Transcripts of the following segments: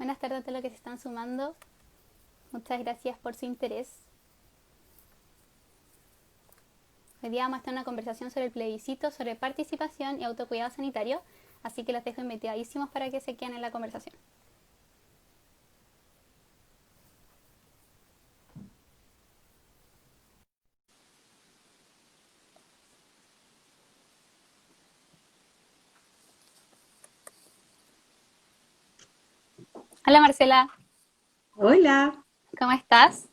Buenas tardes a todos los que se están sumando. Muchas gracias por su interés. Hoy día vamos a tener una conversación sobre el plebiscito, sobre participación y autocuidado sanitario, así que los dejo invitadísimos para que se queden en la conversación. Hola Marcela, Hola, ¿cómo estás?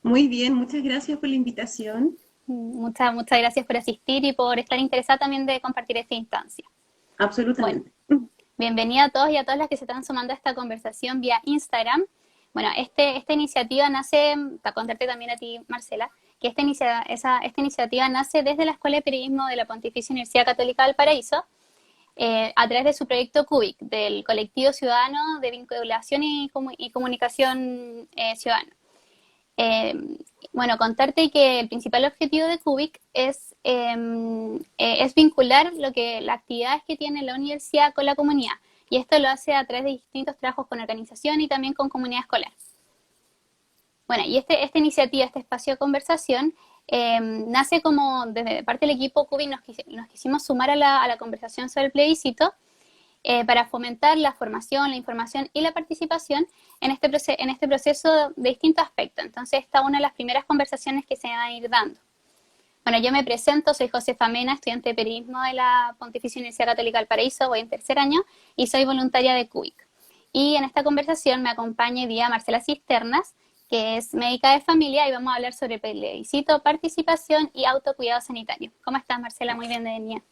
muy bien, muchas gracias por la invitación. Muchas gracias por asistir y por estar interesada también de compartir esta instancia. Bueno, Absolutamente. bienvenida a todos y a todas las que se están sumando a esta conversación vía Instagram. Bueno, esta iniciativa nace, para contarte también a ti, Marcela, que esta iniciativa nace desde la Escuela de Periodismo de la Pontificia Universidad Católica del Paraíso, a través de su proyecto CUBIC, del Colectivo Ciudadano de Vinculación y Comunicación Ciudadana. Eh, bueno, contarte que el principal objetivo de CUBIC es vincular las actividades que tiene la universidad con la comunidad. Y esto lo hace a través de distintos trabajos con organización y también con comunidad escolar. Bueno, y esta iniciativa, este espacio de conversación, nace como desde parte del equipo CUBIC nos quisimos sumar a la conversación sobre el plebiscito, para fomentar la formación, la información y la participación en este proceso de distintos aspectos. Entonces, esta es una de las primeras conversaciones que se van a ir dando. Bueno, yo me presento, soy Josefa Mena, estudiante de periodismo de la Pontificia Universidad Católica del Paraíso, voy en tercer año y soy voluntaria de CUIC. Y en esta conversación me acompaña hoy día Marcela Cisternas, que es médica de familia, y vamos a hablar sobre plebiscito, participación y autocuidado sanitario. ¿Cómo estás, Marcela? Muy bienvenida.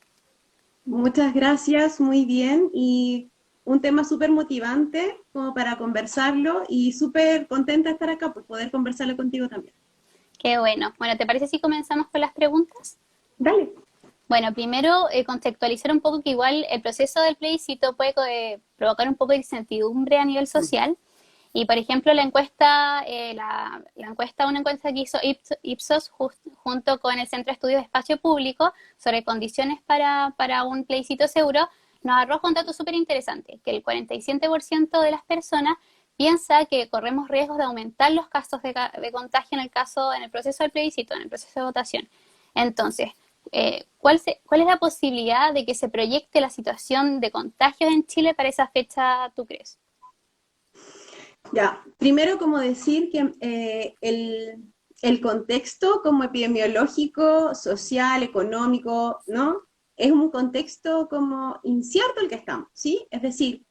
Muchas gracias, muy bien. Y un tema súper motivante como para conversarlo y súper contenta de estar acá por poder conversarlo contigo también. Qué bueno. Bueno, ¿te parece si comenzamos con las preguntas? Dale. Bueno, primero contextualizar un poco que igual el proceso del plebiscito puede provocar un poco de incertidumbre a nivel social. Y por ejemplo, una encuesta que hizo Ipsos junto con el Centro de Estudios de Espacio Público sobre condiciones para un plebiscito seguro, nos arroja un dato súper interesante, que el 47% de las personas piensa que corremos riesgos de aumentar los casos de contagio en el proceso del plebiscito, en el proceso de votación. Entonces, ¿cuál es la posibilidad de que se proyecte la situación de contagios en Chile para esa fecha, tú crees? Ya, primero como decir que el contexto como epidemiológico, social, económico, ¿no? Es un contexto como incierto el que estamos, ¿sí? Es decir,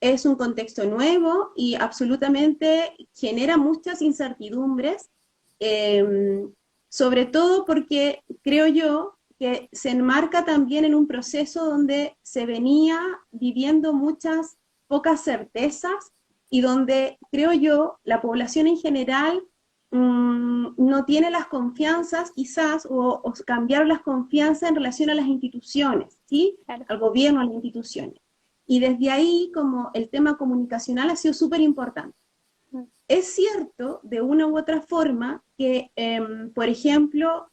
es un contexto nuevo y absolutamente genera muchas incertidumbres, eh, sobre todo porque creo yo que se enmarca también en un proceso donde se venía viviendo muchas pocas certezas y donde creo yo la población en general no tiene las confianzas quizás o cambiaron las confianzas en relación a las instituciones, ¿sí? Claro. Al gobierno, a las instituciones. Y desde ahí, como el tema comunicacional ha sido súper importante. Es cierto, de una u otra forma, que, por ejemplo,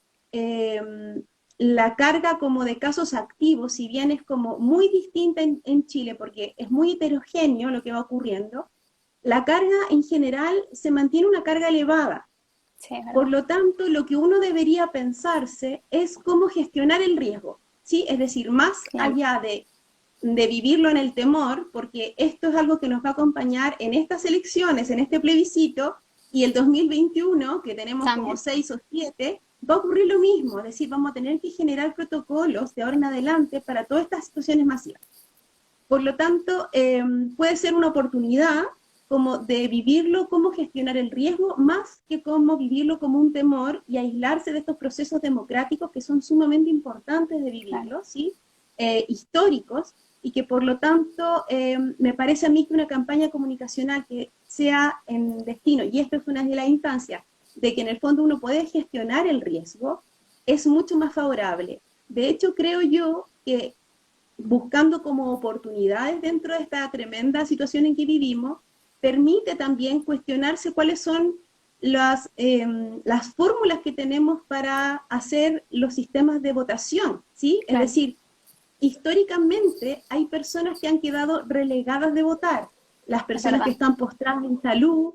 la carga como de casos activos, si bien es como muy distinta en Chile, porque es muy heterogéneo lo que va ocurriendo, la carga en general se mantiene una carga elevada. Sí, es Por verdad. lo tanto, lo que uno debería pensarse es cómo gestionar el riesgo, ¿sí? Es decir, más Claro. allá de vivirlo en el temor, porque esto es algo que nos va a acompañar en estas elecciones, en este plebiscito, y el 2021, que tenemos como También. 6 o 7, va a ocurrir lo mismo, es decir, vamos a tener que generar protocolos de ahora en adelante para todas estas situaciones masivas. Por lo tanto, puede ser una oportunidad como de vivirlo, cómo gestionar el riesgo, más que cómo vivirlo como un temor y aislarse de estos procesos democráticos que son sumamente importantes de Claro. vivirlo, ¿sí? Históricos, y que por lo tanto me parece a mí que una campaña comunicacional que sea en destino, y esto es una de las instancias, de que en el fondo uno puede gestionar el riesgo, es mucho más favorable. De hecho, creo yo que buscando como oportunidades dentro de esta tremenda situación en que vivimos, permite también cuestionarse cuáles son las fórmulas que tenemos para hacer los sistemas de votación, ¿sí? Es Claro. decir, históricamente hay personas que han quedado relegadas de votar. las es personas verdad. que están postradas en salud,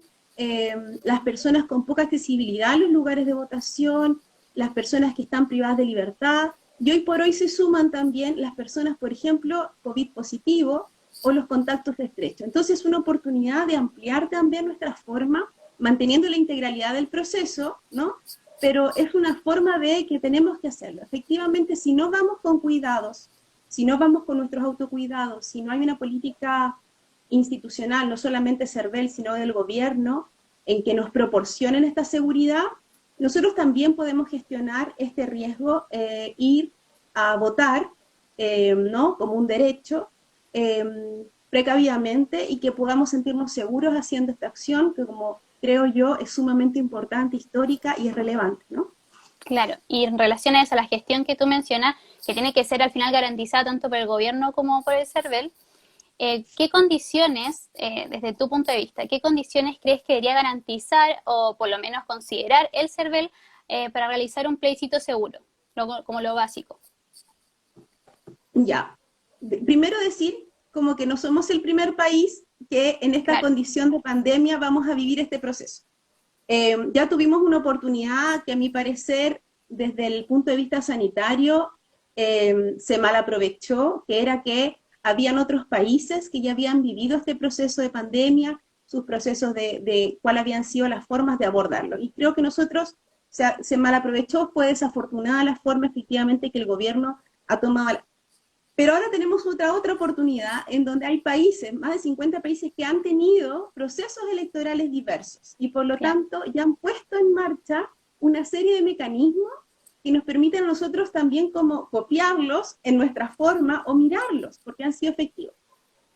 las personas con poca accesibilidad a los lugares de votación, las personas que están privadas de libertad, y hoy por hoy se suman también las personas, por ejemplo, COVID positivo o los contactos estrechos. Entonces es una oportunidad de ampliar también nuestra forma, manteniendo la integralidad del proceso, ¿no? Pero es una forma de que tenemos que hacerlo. Efectivamente, si no vamos con cuidados, si no vamos con nuestros autocuidados, si no hay una política institucional, no solamente CERVEL, sino del gobierno, en que nos proporcionen esta seguridad, nosotros también podemos gestionar este riesgo, ir a votar, ¿no? Como un derecho, precavidamente, y que podamos sentirnos seguros haciendo esta acción, que como creo yo es sumamente importante, histórica y es relevante, ¿no? Claro, y en relación a eso, la gestión que tú mencionas, que tiene que ser al final garantizada tanto por el gobierno como por el CERVEL, ¿qué condiciones, desde tu punto de vista, qué condiciones crees que debería garantizar o por lo menos considerar el CERVEL para realizar un plebiscito seguro, como lo básico? Ya. Primero decir como que no somos el primer país que en esta Claro, condición de pandemia vamos a vivir este proceso. Ya tuvimos una oportunidad que a mi parecer, desde el punto de vista sanitario, se mal aprovechó, que era que habían otros países que ya habían vivido este proceso de pandemia, sus procesos de cuáles habían sido las formas de abordarlo. Y creo que nosotros se mal aprovechó, fue desafortunada la forma efectivamente que el gobierno ha tomado. Pero ahora tenemos otra oportunidad en donde hay países, más de 50 países que han tenido procesos electorales diversos y por lo claro, tanto ya han puesto en marcha una serie de mecanismos que nos permiten a nosotros también como copiarlos en nuestra forma o mirarlos, porque han sido efectivos.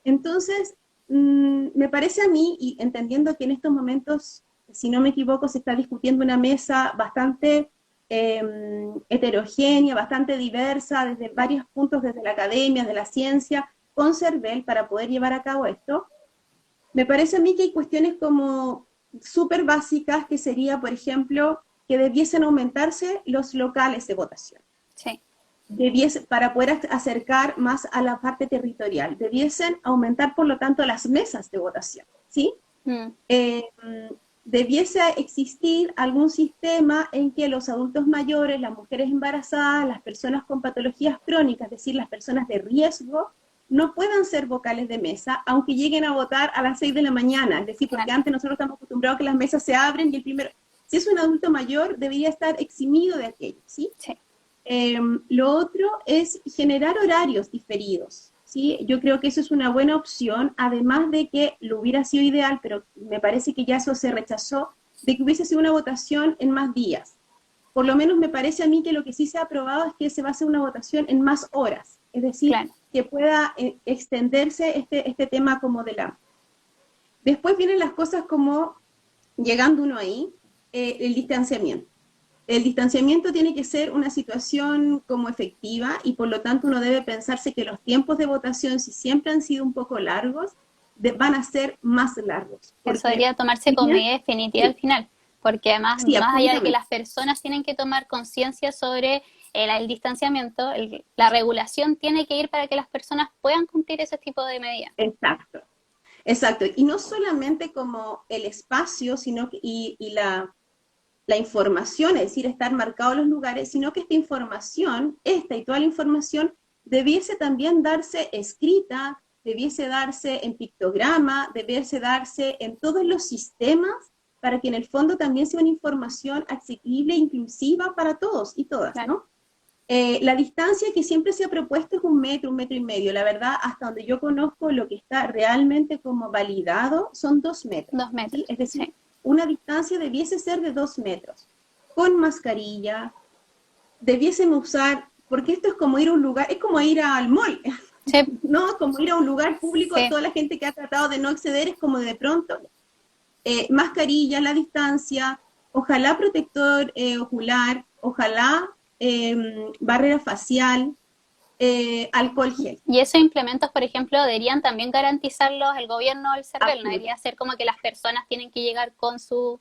Entonces, me parece a mí, y entendiendo que en estos momentos, si no me equivoco, se está discutiendo una mesa bastante heterogénea, bastante diversa, desde varios puntos, desde la academia, de la ciencia, con CERVEL, para poder llevar a cabo esto. Me parece a mí que hay cuestiones como súper básicas, que sería, por ejemplo, que debiesen aumentarse los locales de votación. sí. Para poder acercar más a la parte territorial. Debiesen aumentar, por lo tanto, las mesas de votación, ¿sí? Mm, Eh, debiese existir algún sistema en que los adultos mayores, las mujeres embarazadas, las personas con patologías crónicas, es decir, las personas de riesgo, no puedan ser vocales de mesa, aunque lleguen a votar a las 6 de la mañana, es decir, porque claro, antes nosotros estamos acostumbrados a que las mesas se abren y el primero, si es un adulto mayor, debería estar eximido de aquello, ¿sí? sí. Lo otro es generar horarios diferidos, ¿sí? Yo creo que eso es una buena opción, además de que lo hubiera sido ideal, pero me parece que ya eso se rechazó, de que hubiese sido una votación en más días. Por lo menos me parece a mí que lo que sí se ha aprobado es que se va a hacer una votación en más horas, es decir, Claro. que pueda extenderse este tema como de la... Después vienen las cosas como, llegando uno ahí, el distanciamiento. El distanciamiento tiene que ser una situación como efectiva y por lo tanto uno debe pensarse que los tiempos de votación, si siempre han sido un poco largos, van a ser más largos. Eso Porque, debería tomarse si como bien, medida definitiva al sí, final, porque además, sí, más allá de que absolutamente, las personas tienen que tomar conciencia sobre el distanciamiento, la regulación tiene que ir para que las personas puedan cumplir ese tipo de medidas. exacto, exacto. Y no solamente como el espacio, sino que, y la información, es decir, estar marcados los lugares, sino que esta información, esta y toda la información, debiese también darse escrita, debiese darse en pictograma, debiese darse en todos los sistemas, para que en el fondo también sea una información asequible e inclusiva para todos y todas, Claro, ¿no? La distancia que siempre se ha propuesto es 1 metro y medio. La verdad, hasta donde yo conozco, lo que está realmente como validado son 2 metros, dos ¿sí? metros, Es decir, sí. una distancia debiese ser de 2 metros, con mascarilla, debiesen usar, porque esto es como ir a un lugar, es como ir al mall, Sí, ¿no? Como ir a un lugar público, sí. toda la gente que ha tratado de no acceder es como de pronto, mascarilla, la distancia, ojalá protector ocular, ojalá barrera facial, alcohol gel. Y esos implementos, por ejemplo, deberían también garantizarlos el gobierno o el CERVEL, no debería Absolutamente. ser como que las personas tienen que llegar con su...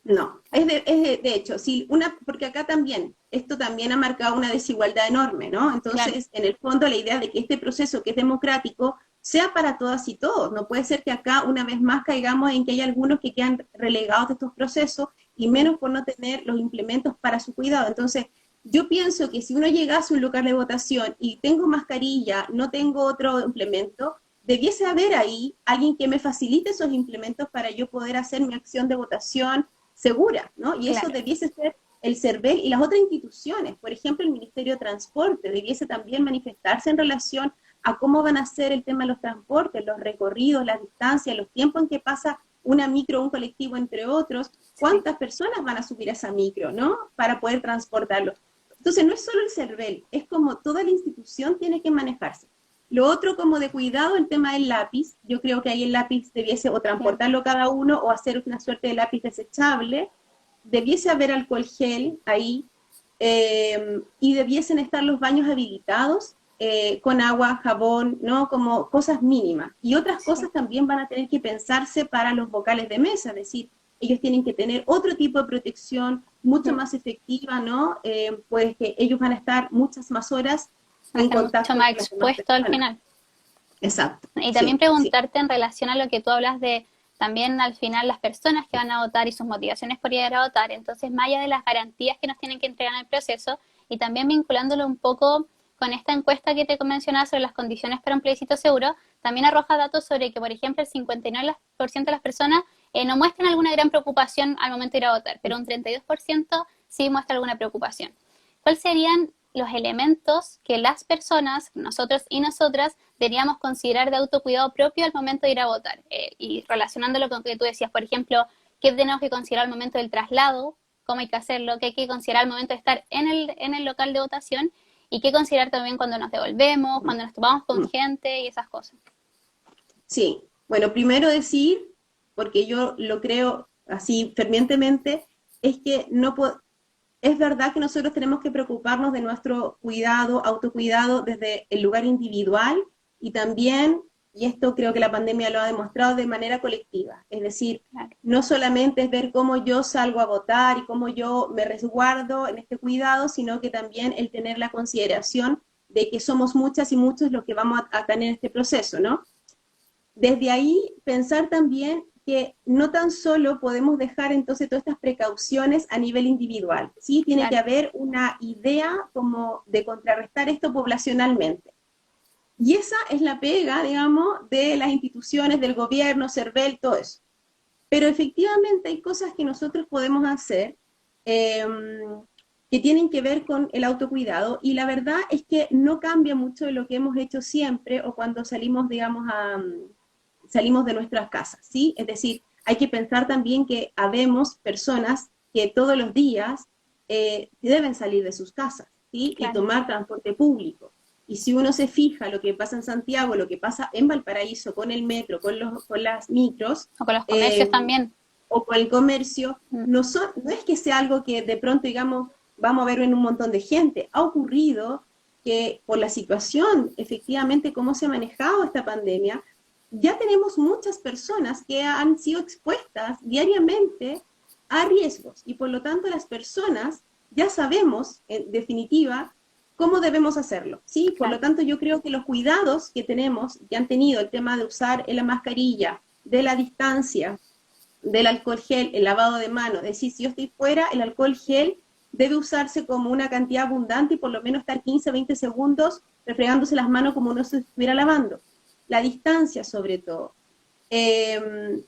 No, de hecho, sí, porque acá también, esto también ha marcado una desigualdad enorme, ¿no? Claro, Entonces, en el fondo, la idea de que este proceso que es democrático sea para todas y todos. No puede ser que acá una vez más caigamos en que hay algunos que quedan relegados de estos procesos y menos por no tener los implementos para su cuidado. Entonces, yo pienso que si uno llegase a un lugar de votación y tengo mascarilla, no tengo otro implemento, debiese haber ahí alguien que me facilite esos implementos para yo poder hacer mi acción de votación segura, ¿no? Y eso Claro, debiese ser el CERVEL y las otras instituciones, por ejemplo, el Ministerio de Transporte, debiese también manifestarse en relación a cómo van a ser el tema de los transportes, los recorridos, las distancias, los tiempos en que pasa una micro, un colectivo, entre otros, sí, cuántas personas van a subir a esa micro, ¿no? Para poder transportarlo. Entonces, no es solo el CERVEL, es como toda la institución tiene que manejarse. Lo otro, como de cuidado, el tema del lápiz. Yo creo que ahí el lápiz debiese o claro. transportarlo cada uno o hacer una suerte de lápiz desechable. Debiese haber alcohol gel ahí y debiesen estar los baños habilitados con agua, jabón, ¿no? Como cosas mínimas. Y otras Sí. cosas también van a tener que pensarse para los vocales de mesa, es decir, ellos tienen que tener otro tipo de protección mucho Mm. más efectiva, ¿no? Pues que ellos van a estar muchas más horas Van a en estar mucho contacto más con las demás expuestos al personas. final. Exacto, Y también sí, sí. preguntarte en relación a lo que tú hablas de también al final las personas que van a votar y sus motivaciones por ir a votar. Entonces, más allá de las garantías que nos tienen que entregar en el proceso y también vinculándolo un poco con esta encuesta que te mencionaba sobre las condiciones para un plebiscito seguro, también arroja datos sobre que, por ejemplo, el 59% de las personas no muestran alguna gran preocupación al momento de ir a votar, pero un 32% sí muestra alguna preocupación. ¿Cuáles serían los elementos que las personas, nosotros y nosotras, deberíamos considerar de autocuidado propio al momento de ir a votar? Y relacionándolo con lo que tú decías, por ejemplo, ¿qué tenemos que considerar al momento del traslado? ¿Cómo hay que hacerlo? ¿Qué hay que considerar al momento de estar en el local de votación? ¿Y qué considerar también cuando nos devolvemos, cuando nos topamos con gente y esas cosas? Sí, bueno, primero decir, porque yo lo creo así fervientemente, es que no es verdad que nosotros tenemos que preocuparnos de nuestro cuidado, autocuidado desde el lugar individual y también, y esto creo que la pandemia lo ha demostrado, de manera colectiva. Es decir, Claro, no solamente es ver cómo yo salgo a votar y cómo yo me resguardo en este cuidado, sino que también el tener la consideración de que somos muchas y muchos los que vamos a tener este proceso, ¿no? Desde ahí pensar también que no tan solo podemos dejar entonces todas estas precauciones a nivel individual, ¿sí? Tiene que claro. haber una idea como de contrarrestar esto poblacionalmente. Y esa es la pega, digamos, de las instituciones, del gobierno, CERVEL, todo eso. Pero efectivamente hay cosas que nosotros podemos hacer eh, que tienen que ver con el autocuidado y la verdad es que no cambia mucho de lo que hemos hecho siempre o cuando salimos, digamos, salimos de nuestras casas, ¿sí? Es decir, hay que pensar también que habemos personas que todos los días deben salir de sus casas, ¿sí? Y Claro. tomar transporte público. Y si uno se fija lo que pasa en Santiago, lo que pasa en Valparaíso con el metro, con las micros, O con los comercios eh, también. o con el comercio, Mm. no es que sea algo que de pronto digamos, vamos a ver en un montón de gente. Ha ocurrido que por la situación, efectivamente, cómo se ha manejado esta pandemia, ya tenemos muchas personas que han sido expuestas diariamente a riesgos y por lo tanto las personas ya sabemos, en definitiva, cómo debemos hacerlo, ¿sí? Por lo Claro. tanto, yo creo que los cuidados que tenemos, que han tenido el tema de usar la mascarilla, de la distancia, del alcohol gel, el lavado de manos, es decir, si yo estoy fuera, el alcohol gel debe usarse como una cantidad abundante y por lo menos estar 15, 20 segundos refregándose las manos como uno se estuviera lavando. La distancia sobre todo. Eh,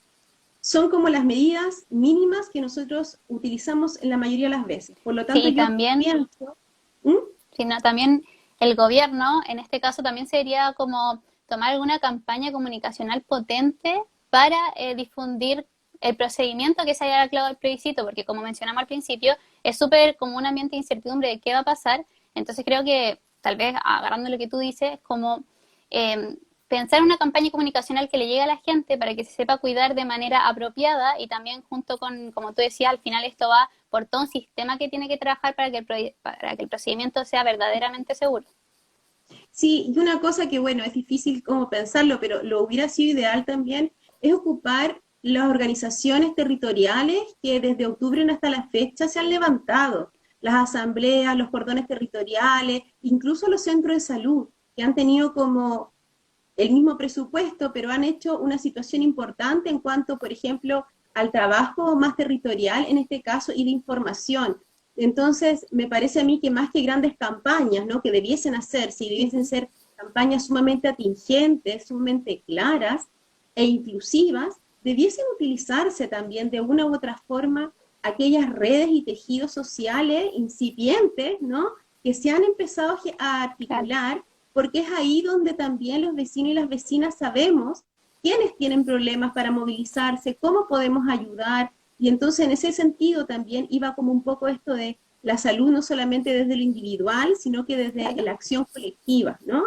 son como las medidas mínimas que nosotros utilizamos en la mayoría de las veces. Por lo Sí, tanto, y yo también pienso, ¿Mm? sino también el gobierno, en este caso también sería como tomar alguna campaña comunicacional potente para difundir el procedimiento que se haya claro del plebiscito, porque como mencionamos al principio, es súper como un ambiente de incertidumbre de qué va a pasar, entonces creo que tal vez agarrando lo que tú dices, como eh, pensar en una campaña comunicacional que le llegue a la gente para que se sepa cuidar de manera apropiada y también junto con, como tú decías, al final esto va por todo un sistema que tiene que trabajar para que el procedimiento sea verdaderamente seguro. Sí, y una cosa que, bueno, es difícil como pensarlo, pero lo hubiera sido ideal también, es ocupar las organizaciones territoriales que desde octubre hasta la fecha se han levantado, las asambleas, los cordones territoriales, incluso los centros de salud, que han tenido como el mismo presupuesto, pero han hecho una situación importante en cuanto, por ejemplo, al trabajo más territorial, en este caso, y de información. Entonces, me parece a mí que más que grandes campañas, ¿no?, que debiesen hacerse, y debiesen ser campañas sumamente atingentes, sumamente claras e inclusivas, debiesen utilizarse también de una u otra forma aquellas redes y tejidos sociales incipientes, ¿no?, que se han empezado a articular, porque es ahí donde también los vecinos y las vecinas sabemos quiénes tienen problemas para movilizarse, cómo podemos ayudar, y entonces en ese sentido también iba como un poco esto de la salud no solamente desde lo individual, sino que desde la acción colectiva, ¿no?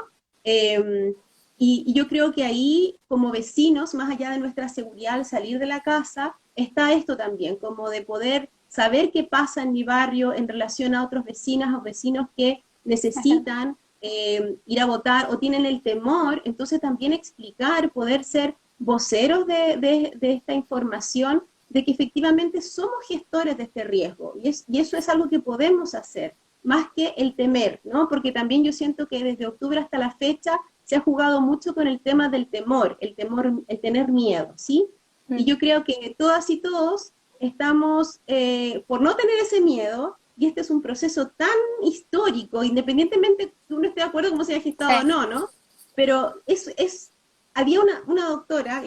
Y yo creo que ahí, como vecinos, más allá de nuestra seguridad al salir de la casa, está esto también, como de poder saber qué pasa en mi barrio en relación a otros vecinas o vecinos que necesitan ir a votar o tienen el temor, entonces también explicar, poder ser voceros de esta información, de que efectivamente somos gestores de este riesgo, y eso es algo que podemos hacer, más que el temer, ¿no? Porque también yo siento que desde octubre hasta la fecha se ha jugado mucho con el tema del temor, el tener miedo, ¿sí? Y yo creo que todas y todos estamos, por no tener ese miedo, y este es un proceso tan histórico, independientemente que uno esté de acuerdo cómo se haya gestado o no, ¿no? Pero había una doctora,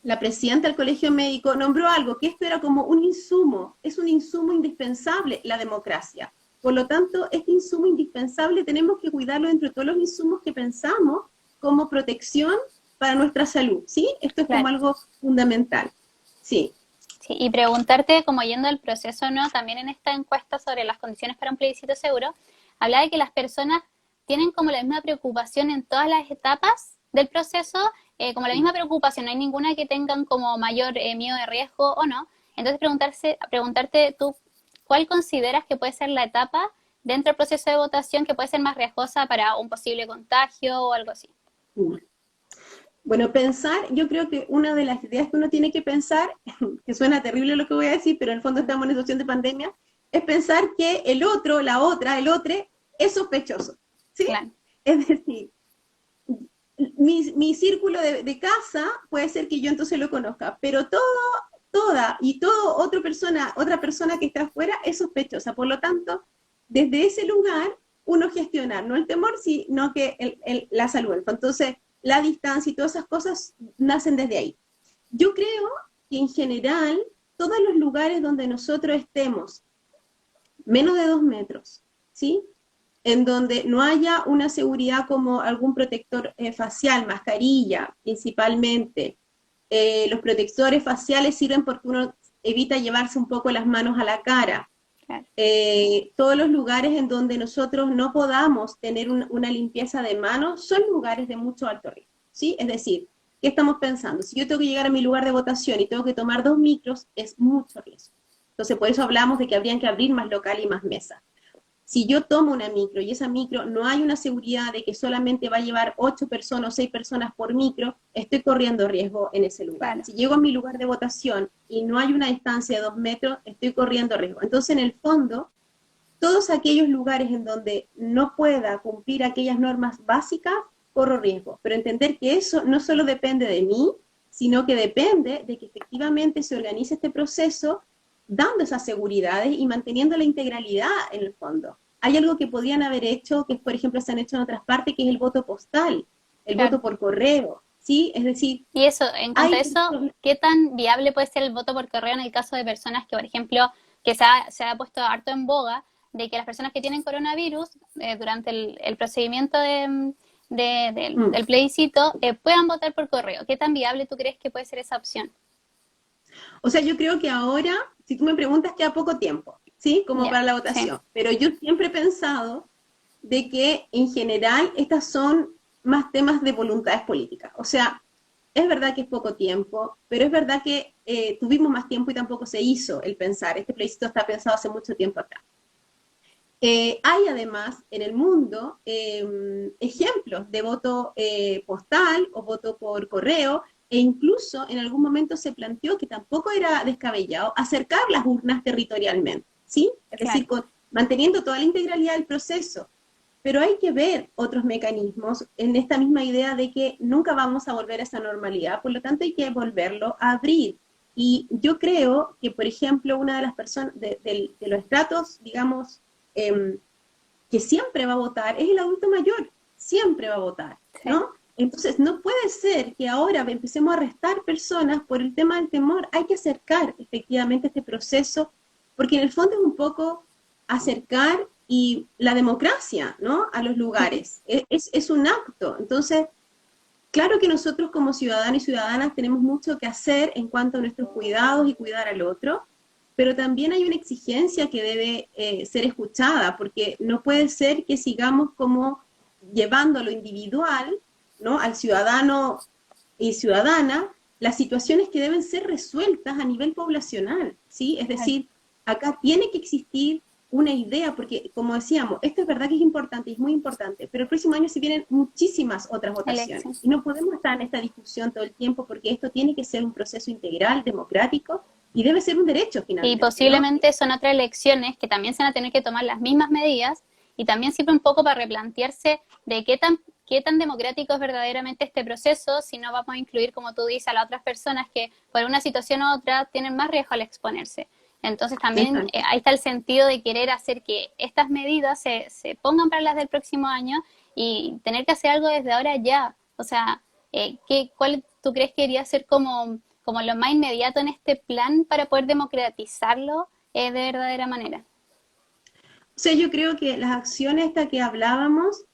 la presidenta del colegio médico, nombró algo, que esto era como un insumo, es un insumo indispensable, la democracia. Por lo tanto, este insumo indispensable tenemos que cuidarlo entre todos los insumos que pensamos como protección para nuestra salud, ¿sí? Esto es como algo fundamental, sí. Sí, y preguntarte, como yendo al proceso, ¿no? También en esta encuesta sobre las condiciones para un plebiscito seguro, habla de que las personas tienen como la misma preocupación en todas las etapas del proceso, como la misma preocupación, no hay ninguna que tengan como mayor miedo de riesgo o no. Entonces preguntarte tú, ¿cuál consideras que puede ser la etapa dentro del proceso de votación que puede ser más riesgosa para un posible contagio o algo así? Bueno, pensar, yo creo que una de las ideas que uno tiene que pensar, que suena terrible lo que voy a decir, pero en el fondo estamos en situación de pandemia, es pensar que el otro, la otra, el otro, es sospechoso, ¿sí? Claro. Es decir, mi círculo de casa puede ser que yo entonces lo conozca, pero toda otra persona que está afuera es sospechosa. Por lo tanto, desde ese lugar, uno gestionar, no el temor, sino que la salud. Entonces, la distancia y todas esas cosas nacen desde ahí. Yo creo que en general, todos los lugares donde nosotros estemos menos de 2 metros, ¿sí?, en donde no haya una seguridad como algún protector facial, mascarilla principalmente. Los protectores faciales sirven porque uno evita llevarse un poco las manos a la cara. Claro. Todos los lugares en donde nosotros no podamos tener una limpieza de manos son lugares de mucho alto riesgo, ¿sí? Es decir, ¿qué estamos pensando? Si yo tengo que llegar a mi lugar de votación y tengo que tomar 2 micros, es mucho riesgo. Entonces, por eso hablamos de que habrían que abrir más local y más mesas. Si yo tomo una micro y esa micro no hay una seguridad de que solamente va a llevar 8 personas o 6 personas por micro, estoy corriendo riesgo en ese lugar. Claro. Si llego a mi lugar de votación y no hay una distancia de 2 metros, estoy corriendo riesgo. Entonces, en el fondo, todos aquellos lugares en donde no pueda cumplir aquellas normas básicas, corro riesgo. Pero entender que eso no solo depende de mí, sino que depende de que efectivamente se organice este proceso dando esas seguridades y manteniendo la integralidad en el fondo. Hay algo que podrían haber hecho, que por ejemplo se han hecho en otras partes, que es el voto postal, el voto por correo, ¿sí? Es decir... Y eso, en cuanto a eso, ¿qué tan viable puede ser el voto por correo en el caso de personas que, por ejemplo, que se ha puesto harto en boga, de que las personas que tienen coronavirus, durante el procedimiento del plebiscito, puedan votar por correo? ¿Qué tan viable tú crees que puede ser esa opción? O sea, yo creo que ahora, si tú me preguntas, queda poco tiempo, ¿sí? Como para la votación. Sí. Pero yo siempre he pensado de que, en general, estas son más temas de voluntades políticas. O sea, es verdad que es poco tiempo, pero es verdad que tuvimos más tiempo y tampoco se hizo el pensar. Este plebiscito está pensado hace mucho tiempo atrás. Hay además en el mundo ejemplos de voto postal o voto por correo, e incluso en algún momento se planteó que tampoco era descabellado acercar las urnas territorialmente, ¿sí? Es decir, manteniendo toda la integralidad del proceso. pero hay que ver otros mecanismos en esta misma idea de que nunca vamos a volver a esa normalidad, por lo tanto hay que volverlo a abrir. Y yo creo que, por ejemplo, una de las personas, de los estratos, digamos, que siempre va a votar es el adulto mayor, siempre va a votar, Sí. ¿no? Entonces, no puede ser que ahora empecemos a restar personas por el tema del temor. Hay que acercar efectivamente este proceso, porque en el fondo es un poco acercar y la democracia, ¿no? A los lugares. Es un acto. Entonces, claro que nosotros como ciudadanos y ciudadanas tenemos mucho que hacer en cuanto a nuestros cuidados y cuidar al otro, pero también hay una exigencia que debe ser escuchada, porque no puede ser que sigamos como llevando a lo individual, ¿no? Al ciudadano y ciudadana, las situaciones que deben ser resueltas a nivel poblacional, ¿sí? Es decir, acá tiene que existir una idea, porque como decíamos, esto es verdad que es importante y es muy importante, pero el próximo año se vienen muchísimas otras Elección. votaciones y no podemos estar en esta discusión todo el tiempo porque esto tiene que ser un proceso integral, democrático y debe ser un derecho Y finalmente, ¿no? posiblemente son otras elecciones que también se van a tener que tomar las mismas medidas y también sirve un poco para replantearse de qué tan democrático es verdaderamente este proceso, si no vamos a incluir, como tú dices, a las otras personas que por una situación u otra tienen más riesgo al exponerse. Entonces también Exacto. ahí está el sentido de querer hacer que estas medidas se pongan para las del próximo año y tener que hacer algo desde ahora ya. O sea, ¿cuál tú crees que debería ser como lo más inmediato en este plan para poder democratizarlo de verdadera manera? O sea, yo creo que las acciones estas que hablábamos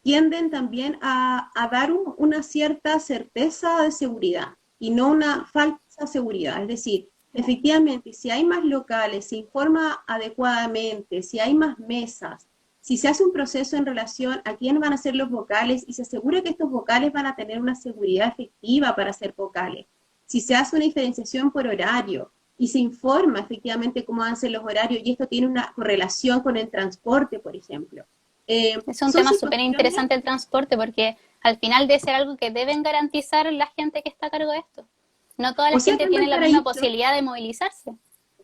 tienden también a dar una cierta certeza de seguridad y no una falsa seguridad. Es decir, efectivamente, si hay más locales, se informa adecuadamente, si hay más mesas, si se hace un proceso en relación a quién van a ser los vocales y se asegura que estos vocales van a tener una seguridad efectiva para ser vocales, si se hace una diferenciación por horario, y se informa efectivamente cómo van a ser los horarios y esto tiene una correlación con el transporte, por ejemplo. Es un Son tema súper situaciones, interesante el transporte porque al final debe ser algo que deben garantizar la gente que está a cargo de esto. No toda la o sea, gente acá en tiene la misma Valparaíso, posibilidad de movilizarse.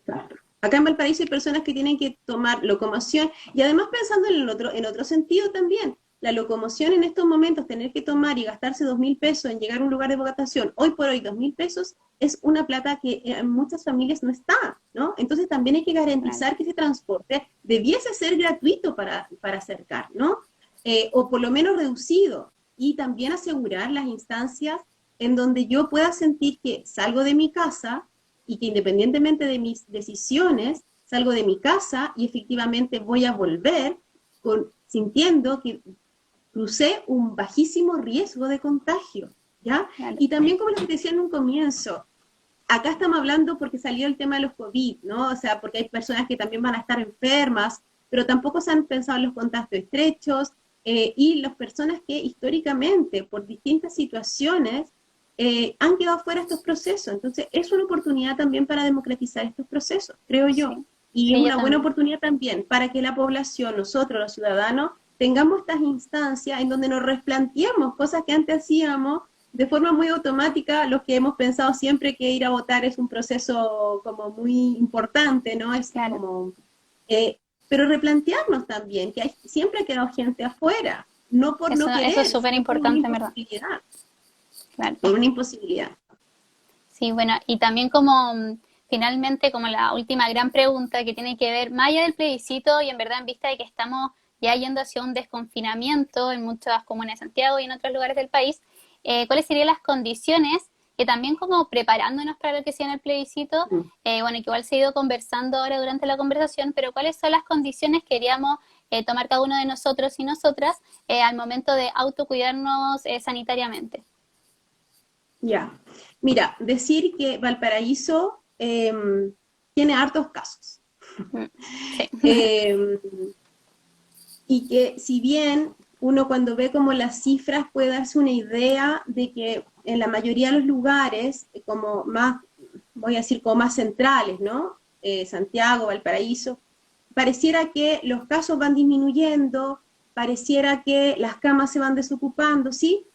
claro, acá en Valparaíso hay personas que tienen que tomar locomoción y además pensando en otro sentido también, la locomoción en estos momentos, tener que tomar y gastarse 2.000 pesos en llegar a un lugar de votación, hoy por hoy 2.000 pesos es una plata que en muchas familias no está, ¿no? Entonces también hay que Claro. garantizar que ese transporte debiese ser gratuito para acercar, ¿no? O por lo menos reducido y también asegurar las instancias en donde yo pueda sentir que salgo de mi casa y que independientemente de mis decisiones, salgo de mi casa y efectivamente voy a volver sintiendo que crucé un bajísimo riesgo de contagio, ¿ya? Claro. Y también como les decía en un comienzo, acá estamos hablando porque salió el tema de los COVID, ¿no? O sea, porque hay personas que también van a estar enfermas, pero tampoco se han pensado en los contactos estrechos y las personas que históricamente, por distintas situaciones, han quedado fuera de estos procesos. Entonces, es una oportunidad también para democratizar estos procesos, creo yo. Sí, Y es sí, yo una buena también. oportunidad también para que la población, nosotros los ciudadanos, tengamos estas instancias en donde nos replanteemos cosas que antes hacíamos de forma muy automática, los que hemos pensado siempre que ir a votar es un proceso como muy importante, ¿no? Es Claro. como... Eh, pero replantearnos también que siempre ha quedado gente afuera, no por no Eso es querer, súper sino por una importante, en verdad. imposibilidad, Claro. por una imposibilidad. Sí, bueno, y también como finalmente como la última gran pregunta que tiene que ver, más allá del plebiscito y en verdad en vista de que estamos ya yendo hacia un desconfinamiento en muchas comunas de Santiago y en otros lugares del país, ¿cuáles serían las condiciones que también como preparándonos para lo que sea en el plebiscito, Mm. bueno, que igual se ha ido conversando ahora durante la conversación, pero cuáles son las condiciones que queríamos tomar cada uno de nosotros y nosotras al momento de autocuidarnos sanitariamente? Ya, mira, decir que Valparaíso tiene hartos casos. Mm, sí, Eh, y que si bien uno cuando ve como las cifras puede darse una idea de que en la mayoría de los lugares, como más, voy a decir, como más centrales, ¿no? Santiago, Valparaíso, pareciera que los casos van disminuyendo, pareciera que las camas se van desocupando, ¿sí?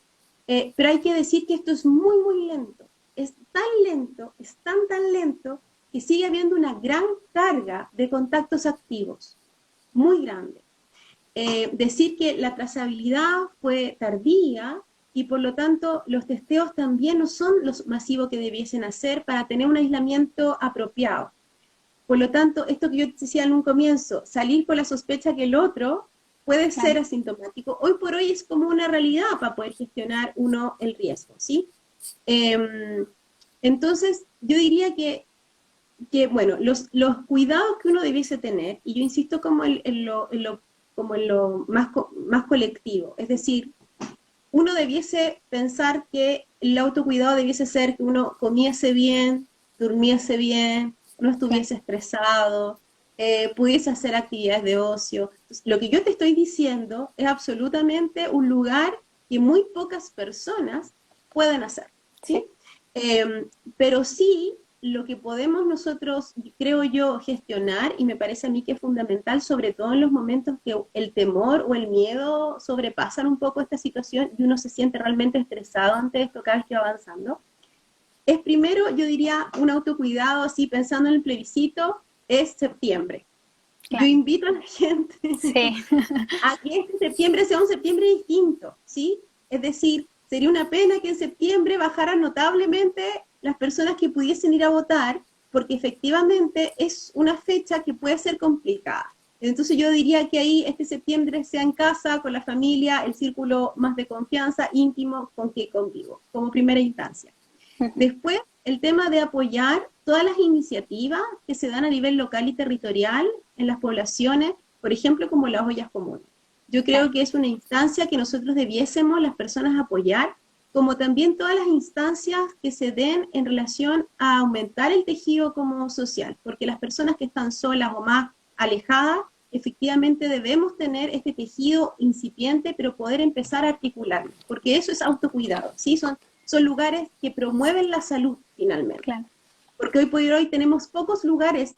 Pero hay que decir que esto es muy, muy lento. Es tan lento, es tan lento, que sigue habiendo una gran carga de contactos activos, muy grande. decir que la trazabilidad fue tardía y por lo tanto los testeos también no son los masivos que debiesen hacer para tener un aislamiento apropiado. Por lo tanto, esto que yo decía en un comienzo, salir con la sospecha que el otro puede ser asintomático, hoy por hoy es como una realidad para poder gestionar uno el riesgo, ¿sí? Entonces, yo diría que bueno, los cuidados que uno debiese tener, y yo insisto como como en lo más colectivo, es decir, uno debiese pensar que el autocuidado debiese ser que uno comiese bien, durmiese bien, no estuviese estresado, pudiese hacer actividades de ocio. Entonces, lo que yo te estoy diciendo es absolutamente un lugar que muy pocas personas pueden hacer, ¿sí? Pero sí, lo que podemos nosotros, creo yo, gestionar, y me parece a mí que es fundamental, sobre todo en los momentos que el temor o el miedo sobrepasan un poco esta situación y uno se siente realmente estresado ante esto cada vez que va avanzando, es primero, yo diría, un autocuidado, así pensando en el plebiscito, es septiembre. Yo invito a la gente a que este septiembre sea un septiembre distinto, ¿sí? Es decir, sería una pena que en septiembre bajaran notablemente las personas que pudiesen ir a votar, porque efectivamente es una fecha que puede ser complicada. Entonces yo diría que ahí este septiembre sea en casa, con la familia, el círculo más de confianza, íntimo, con que convivo, como primera instancia. Después, el tema de apoyar todas las iniciativas que se dan a nivel local y territorial en las poblaciones, por ejemplo, como las ollas comunes. Yo creo que es una instancia que nosotros debiésemos las personas apoyar, como también todas las instancias que se den en relación a aumentar el tejido como social, porque las personas que están solas o más alejadas, efectivamente debemos tener este tejido incipiente, pero poder empezar a articularlo, porque eso es autocuidado, ¿sí? Son lugares que promueven la salud finalmente. Claro. Porque hoy por hoy tenemos pocos lugares.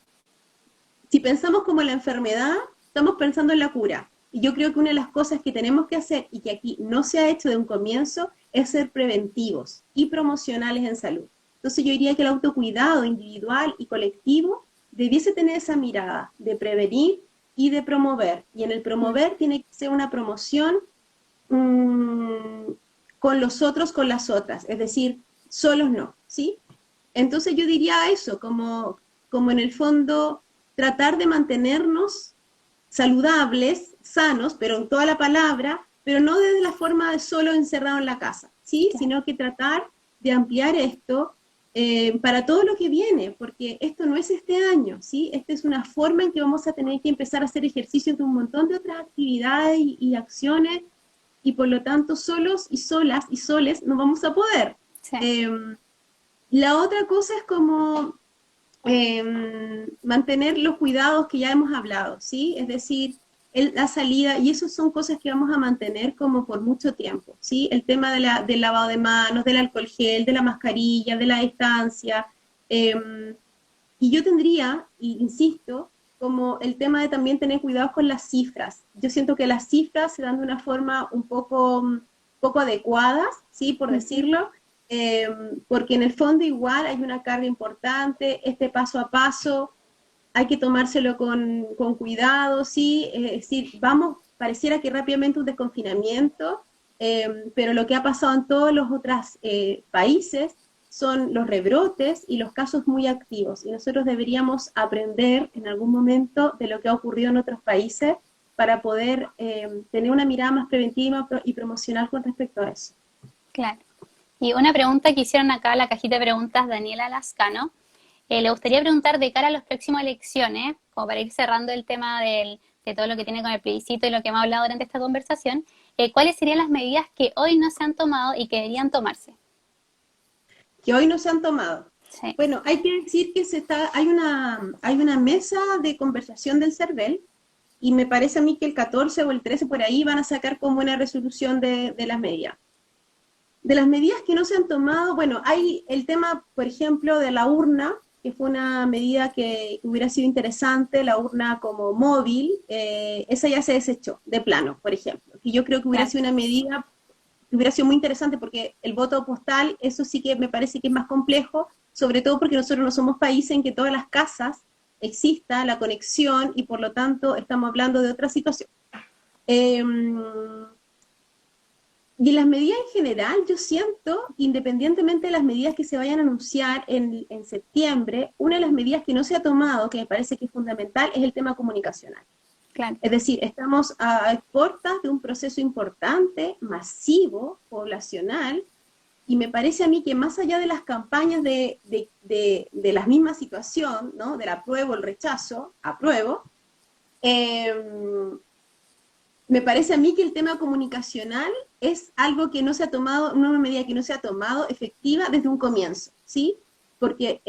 Si pensamos como en la enfermedad, estamos pensando en la cura. Y yo creo que una de las cosas que tenemos que hacer y que aquí no se ha hecho de un comienzo es ser preventivos y promocionales en salud. Entonces yo diría que el autocuidado individual y colectivo debiese tener esa mirada de prevenir y de promover. Y en el promover tiene que ser una promoción con los otros, con las otras, es decir, solos no, ¿sí? Entonces yo diría eso, como en el fondo tratar de mantenernos saludables, sanos, pero en toda la palabra, pero no desde la forma de solo encerrado en la casa, ¿sí? Claro. Sino que tratar de ampliar esto para todo lo que viene, porque esto no es este año, ¿sí? Esta es una forma en que vamos a tener que empezar a hacer ejercicios de un montón de otras actividades y acciones, y por lo tanto solos y solas y soles no vamos a poder. Sí. La otra cosa es como mantener los cuidados que ya hemos hablado, ¿sí? Es decir, la salida, y eso son cosas que vamos a mantener como por mucho tiempo, ¿sí? El tema del lavado de manos, del alcohol gel, de la mascarilla, de la distancia, y yo tendría, y insisto, como el tema de también tener cuidado con las cifras. Yo siento que las cifras se dan de una forma un poco adecuadas, ¿sí? Por decirlo, porque en el fondo igual hay una carga importante, este paso a paso hay que tomárselo con cuidado, ¿sí? Es decir, pareciera que rápidamente un desconfinamiento, pero lo que ha pasado en todos los otros países son los rebrotes y los casos muy activos, y nosotros deberíamos aprender en algún momento de lo que ha ocurrido en otros países para poder tener una mirada más preventiva y promocional con respecto a eso. Claro. Y una pregunta que hicieron acá en la cajita de preguntas, Daniela Lascano, le gustaría preguntar de cara a las próximas elecciones, como para ir cerrando el tema de todo lo que tiene con el plebiscito y lo que hemos hablado durante esta conversación, ¿cuáles serían las medidas que hoy no se han tomado y que deberían tomarse? Que hoy no se han tomado. Sí. Bueno, hay que decir que hay una mesa de conversación del CERVEL, y me parece a mí que el 14 o el 13 por ahí van a sacar como una resolución de las medidas. De las medidas que no se han tomado, bueno, hay el tema, por ejemplo, de la urna, que fue una medida que hubiera sido interesante, la urna como móvil, esa ya se desechó de plano, por ejemplo. Y yo creo que hubiera sido una medida que hubiera sido muy interesante, porque el voto postal, eso sí que me parece que es más complejo, sobre todo porque nosotros no somos países en que todas las casas exista la conexión, y por lo tanto estamos hablando de otra situación. Y las medidas en general, yo siento, independientemente de las medidas que se vayan a anunciar en septiembre, una de las medidas que no se ha tomado, que me parece que es fundamental, es el tema comunicacional. Claro. Es decir, estamos a puertas de un proceso importante, masivo, poblacional, y me parece a mí que más allá de las campañas de la misma situación, ¿no? Del apruebo, el rechazo, apruebo, me parece a mí que el tema comunicacional es algo que no se ha tomado, una medida que no se ha tomado efectiva desde un comienzo, ¿sí? Porque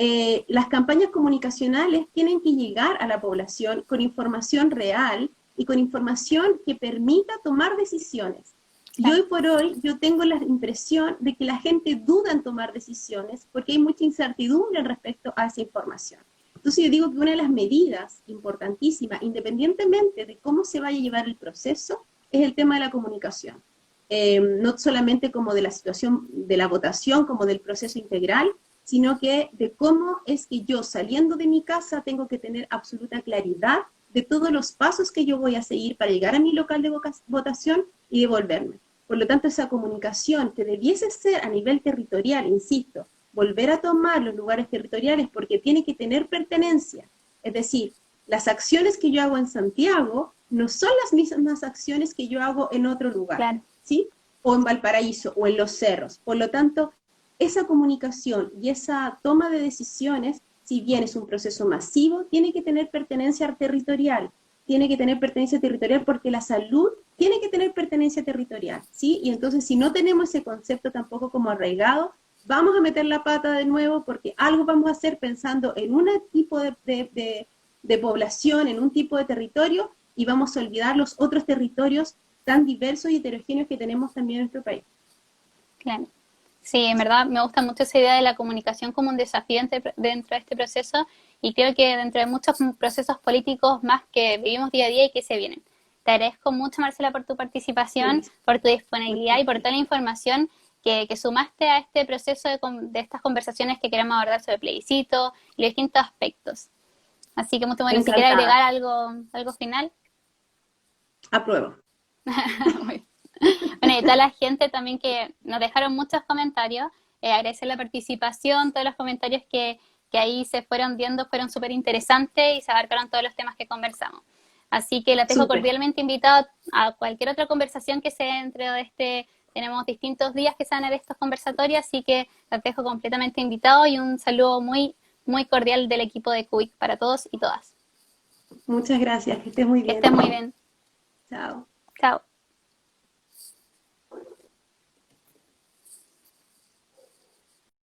las campañas comunicacionales tienen que llegar a la población con información real y con información que permita tomar decisiones. Y hoy por hoy yo tengo la impresión de que la gente duda en tomar decisiones porque hay mucha incertidumbre respecto a esa información. Entonces yo digo que una de las medidas importantísimas, independientemente de cómo se vaya a llevar el proceso, es el tema de la comunicación. No solamente como de la situación de la votación, como del proceso integral, sino que de cómo es que yo saliendo de mi casa tengo que tener absoluta claridad de todos los pasos que yo voy a seguir para llegar a mi local de votación y devolverme. Por lo tanto, esa comunicación que debiese ser a nivel territorial, insisto, volver a tomar los lugares territoriales porque tiene que tener pertenencia. Es decir, las acciones que yo hago en Santiago no son las mismas acciones que yo hago en otro lugar, Claro. ¿sí? O en Valparaíso, o en Los Cerros. Por lo tanto, esa comunicación y esa toma de decisiones, si bien es un proceso masivo, tiene que tener pertenencia territorial. Tiene que tener pertenencia territorial porque la salud tiene que tener pertenencia territorial, ¿sí? Y entonces, si no tenemos ese concepto tampoco como arraigado, vamos a meter la pata de nuevo porque algo vamos a hacer pensando en un tipo de población, en un tipo de territorio, y vamos a olvidar los otros territorios tan diversos y heterogéneos que tenemos también en nuestro país. Claro. Sí, en verdad me gusta mucho esa idea de la comunicación como un desafío dentro de este proceso y creo que dentro de muchos procesos políticos más que vivimos día a día y que se vienen. Te agradezco mucho, Marcela, por tu participación, Sí. por tu disponibilidad y por toda la información que sumaste a este proceso de estas conversaciones que queremos abordar sobre plebiscito y los distintos aspectos. Así que mucho bueno, si quieres agregar algo final. Apruebo. Bueno, y toda la gente también que nos dejaron muchos comentarios, agradecer la participación, todos los comentarios que ahí se fueron viendo fueron súper interesantes y se abarcaron todos los temas que conversamos. Así que las dejo cordialmente invitado a cualquier otra conversación que sea dentro de tenemos distintos días que se van a ver estos conversatorios, así que las dejo completamente invitados y un saludo muy, muy cordial del equipo de CUIC para todos y todas. Muchas gracias, que estés muy bien. Que estén muy bien. Chao. Chao.